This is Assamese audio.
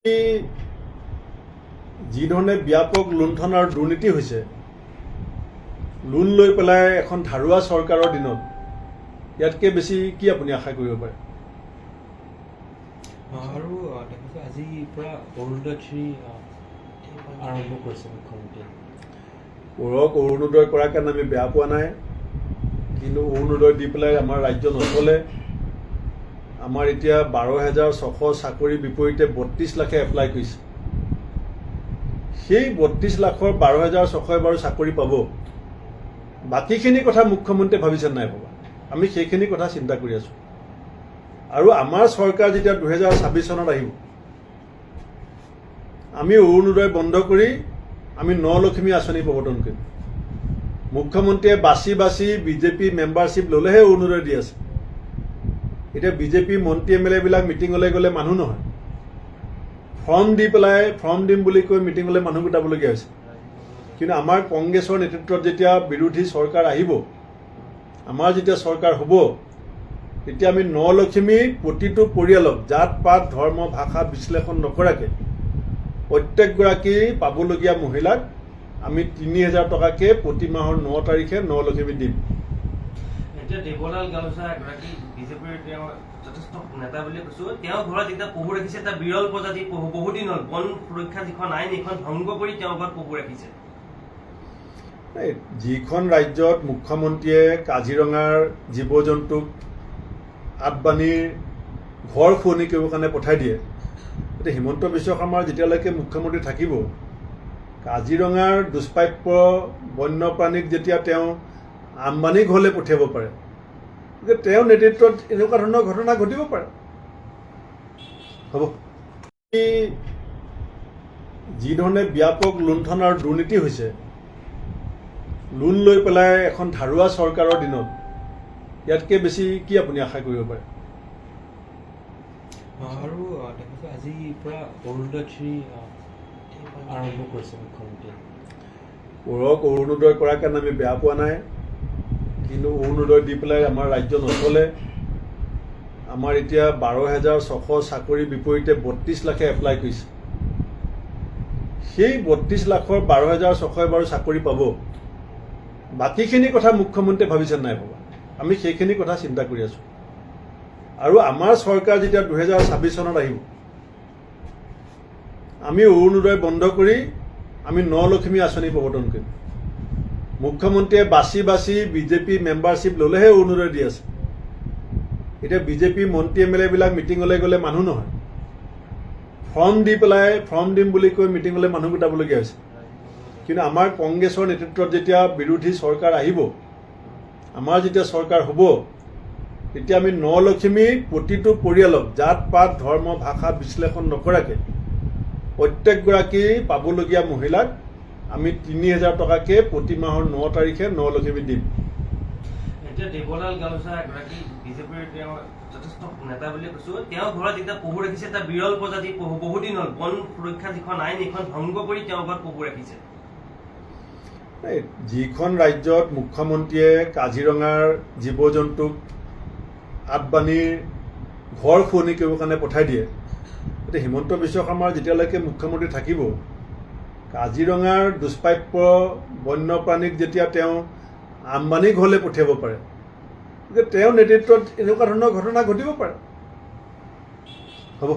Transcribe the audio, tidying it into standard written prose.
যি ধৰণে ব্যাপক লুণ্ঠন আৰু দুৰ্নীতি হৈছে, লোন লৈ পেলাই এখন ধাৰুৱা চৰকাৰৰ দিনত ইয়াতকৈ বেছি কি আপুনি আশা কৰিব পাৰে? আৰু দেখিছোঁ আজিৰ পৰা অৰুণোদয় আৰম্ভ কৰিছে মুখ্যমন্ত্ৰীয়ে। পঢ়ক, অৰুণোদয় কৰাৰ কাৰণে আমি বেয়া পোৱা নাই, কিন্তু অৰুণোদয় দি পেলাই আমাৰ ৰাজ্য নচলে। আমাৰ এতিয়া 12,600 চাকৰিৰ বিপৰীতে 32 লাখে এপ্লাই কৰিছে। সেই 32 লাখৰ 12,600 বাৰু চাকৰি পাব, বাকীখিনি কথা মুখ্যমন্ত্ৰীয়ে ভাবিছে নাই ভবা? আমি সেইখিনি কথা চিন্তা কৰি আছোঁ। আৰু আমাৰ চৰকাৰ যেতিয়া 2026 চনত আহিব, আমি অৰুণোদয় বন্ধ কৰি আমি নলক্ষ্মী আঁচনি প্ৰৱৰ্তন কৰিম। মুখ্যমন্ত্ৰীয়ে বাছি বাছি বিজেপি মেম্বাৰশ্বিপ ল'লেহে অৰুণোদয় দি আছে। এতিয়া বিজেপি মন্ত্ৰী MLA বিলাক মিটিঙলৈ গ'লে মানুহ নহয়, ফৰ্ম দি পেলাই ফৰ্ম দিম বুলি কৈ মিটিঙলৈ মানুহ গোটাবলগীয়া হৈছে। কিন্তু আমাৰ কংগ্ৰেছৰ নেতৃত্বত যেতিয়া বিৰোধী চৰকাৰ আহিব, আমাৰ যেতিয়া চৰকাৰ হ'ব, তেতিয়া আমি নলক্ষ্মী প্ৰতিটো পৰিয়ালক জাত পাত ধৰ্ম ভাষা বিশ্লেষণ নকৰাকৈ প্ৰত্যেকগৰাকী পাবলগীয়া মহিলাক আমি 3,000 টকাকৈ প্ৰতি মাহৰ 9 তাৰিখে নলক্ষ্মী দিম। এতিয়া দেৱলাল গামোচা এগৰাকী বিজেপিৰ তেওঁ যথেষ্ট নেতা বুলি কৈছো, তেওঁ ঘৰত এতিয়া পহু ৰাখিছে। এটা বিৰল প্ৰজাতি পহু, বহুদিন হ'ল বন সুৰক্ষা যিখন আইন এইখন ভংগ কৰি তেওঁ ঘৰত পহু ৰাখিছে। যিখন ৰাজ্যত মুখ্যমন্ত্ৰীয়ে কাজিৰঙাৰ জীৱ জন্তুক আদবানীৰ ঘৰ শুৱনি কৰিবৰ কাৰণে পঠাই দিয়ে, এতিয়া হিমন্ত বিশ্ব শৰ্মাৰ যেতিয়ালৈকে মুখ্যমন্ত্ৰী থাকিব, কাজিৰঙাৰ দুষ্প্ৰাপ্য বন্যপ্ৰাণীক যেতিয়া তেওঁ আম্বানী ঘৰলৈ পঠিয়াব পাৰে, গতিকে তেওঁৰ নেতৃত্বত এনেকুৱা ধৰণৰ ঘটনা ঘটিব পাৰে। হ'ব, যি ধৰণে ব্যাপক লুণ্ঠন আৰু দুৰ্নীতি হৈছে, লোন লৈ পেলাই এখন ধাৰুৱা চৰকাৰৰ দিনত ইয়াতকৈ বেছি কি আপুনি আশা কৰিব পাৰে? আৰু দেখিছোঁ আজিৰ পৰা অৰুণোদয় আৰম্ভ কৰিছে মুখ্যমন্ত্ৰীয়ে। পঢ়ক, অৰুণোদয় কৰাৰ কাৰণে আমি বেয়া পোৱা নাই, কিন্তু অৰুণোদয় দি পেলাই আমাৰ ৰাজ্য নচলে। আমাৰ এতিয়া 12,600 চাকৰিৰ বিপৰীতে 32 লাখে এপ্লাই কৰিছে। সেই 32 লাখৰ 12,600 বাৰু চাকৰি পাব, বাকীখিনি কথা মুখ্যমন্ত্ৰীয়ে ভাবিছে নাই ভবা? আমি সেইখিনি কথা চিন্তা কৰি আছোঁ। আৰু আমাৰ চৰকাৰ যেতিয়া 2026 চনত আহিব, আমি অৰুণোদয় বন্ধ কৰি আমি নলক্ষ্মী আঁচনি প্ৰৱৰ্তন কৰিম। মুখ্যমন্ত্ৰীয়ে বাছি বাছি বিজেপি মেম্বাৰশ্বিপ ল'লেহে অৰুণোদয় দি আছে। এতিয়া বিজেপি মন্ত্ৰী MLA বিলাক মিটিঙলৈ গ'লে মানুহ নহয়, ফৰ্ম দি পেলাই ফৰ্ম দিম বুলি কৈ মিটিঙলৈ মানুহ গোটাবলগীয়া হৈছে। কিন্তু আমাৰ কংগ্ৰেছৰ নেতৃত্বত যেতিয়া বিৰোধী চৰকাৰ আহিব, আমাৰ যেতিয়া চৰকাৰ হ'ব, তেতিয়া আমি নলক্ষ্মী প্ৰতিটো পৰিয়ালক জাত পাত ধৰ্ম ভাষা বিশ্লেষণ নকৰাকৈ প্ৰত্যেকগৰাকী পাবলগীয়া মহিলাক আমি 3,000 টকাকৈ প্ৰতি মাহৰ 9 তাৰিখে নলক্ষ্মী দিম। এতিয়া দেৱলাল গামোচা এগৰাকী বিজেপিৰ তেওঁ যথেষ্ট নেতা বুলি কৈছো, তেওঁ ঘৰত এতিয়া পহু ৰাখিছে। এটা বিৰল প্ৰজাতি পহু, বহুদিন হ'ল বন সুৰক্ষা যিখন আইন এইখন ভংগ কৰি তেওঁ ঘৰত পহু ৰাখিছে। যিখন ৰাজ্যত মুখ্যমন্ত্ৰীয়ে কাজিৰঙাৰ জীৱ জন্তুক আদবানীৰ ঘৰ শুৱনি কৰিবৰ কাৰণে পঠাই দিয়ে, এতিয়া হিমন্ত বিশ্ব শৰ্মাৰ যেতিয়ালৈকে মুখ্যমন্ত্ৰী থাকিব, কাজিৰঙাৰ দুষ্প্ৰাপ্য বন্যপ্ৰাণীক যেতিয়া তেওঁ আম্বানী ঘৰলৈ পঠিয়াব পাৰে, গতিকে তেওঁৰ নেতৃত্বত এনেকুৱা ধৰণৰ ঘটনা ঘটিব পাৰে। হ'ব।